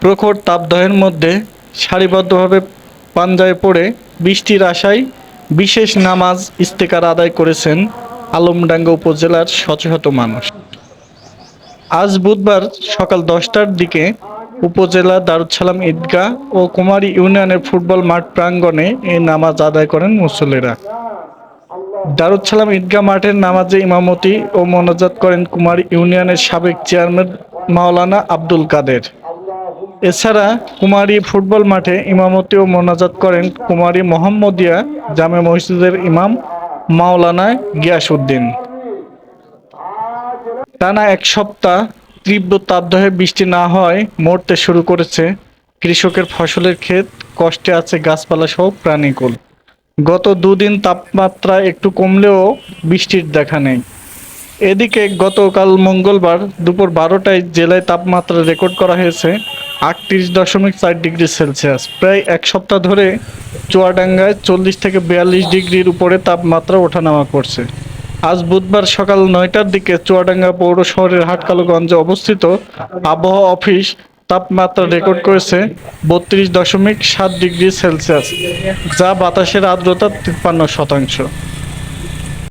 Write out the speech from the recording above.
প্রখর তাপদাহের মধ্যে সারিবদ্ধভাবে পাঞ্জায় পড়ে বৃষ্টির আশায় বিশেষ নামাজ ইস্তেকার আদায় করেছেন আলমডাঙ্গা উপজেলার শত শত মানুষ। আজ বুধবার সকাল 10টার দিকে উপজেলা দারুস সালাম ঈদগাহ ও কুমারী ইউনিয়নের ফুটবল মাঠ প্রাঙ্গণে এই নামাজ আদায় করেন মুসল্লিরা। দারুস সালাম ঈদগাহ মাঠের নামাজে ইমামতি ও মোনাজাত করেন কুমারী ইউনিয়নের সাবেক চেয়ারম্যান মাওলানা আব্দুল কাদের। এছাড়া কুমারী ফুটবল মাঠে ইমামতি ও মোনাজাত করেন কুমারী মোহাম্মদিয়া জামে মসজিদের ইমাম মাওলানা গিয়াসউদ্দিন। টানা এক সপ্তাহ তীব্র তাপদাহে বৃষ্টি না হওয়ায় মরতে শুরু করেছে কৃষকের ফসলের ক্ষেত, কষ্টে আছে গাছপালা সহ প্রাণীকুল। গত দুদিন তাপমাত্রা একটু কমলেও বৃষ্টির দেখা নেই। এদিকে গতকাল মঙ্গলবার দুপুর 12টায় জেলায় তাপমাত্রা রেকর্ড করা হয়েছে 38.4 ডিগ্রি সেলসিয়াস। প্রায় এক সপ্তাহ ধরে চুয়াডাঙ্গায় 40 থেকে 42 ডিগ্রির উপরে তাপমাত্রা ওঠানামা করছে। আজ বুধবার সকাল 9টার দিকে চুয়াডাঙ্গা পৌর শহরের হাটকালুগঞ্জে অবস্থিত আবহাওয়া অফিস তাপমাত্রা রেকর্ড করেছে 32.7 ডিগ্রি সেলসিয়াস, যা বাতাসের আর্দ্রতা 53%।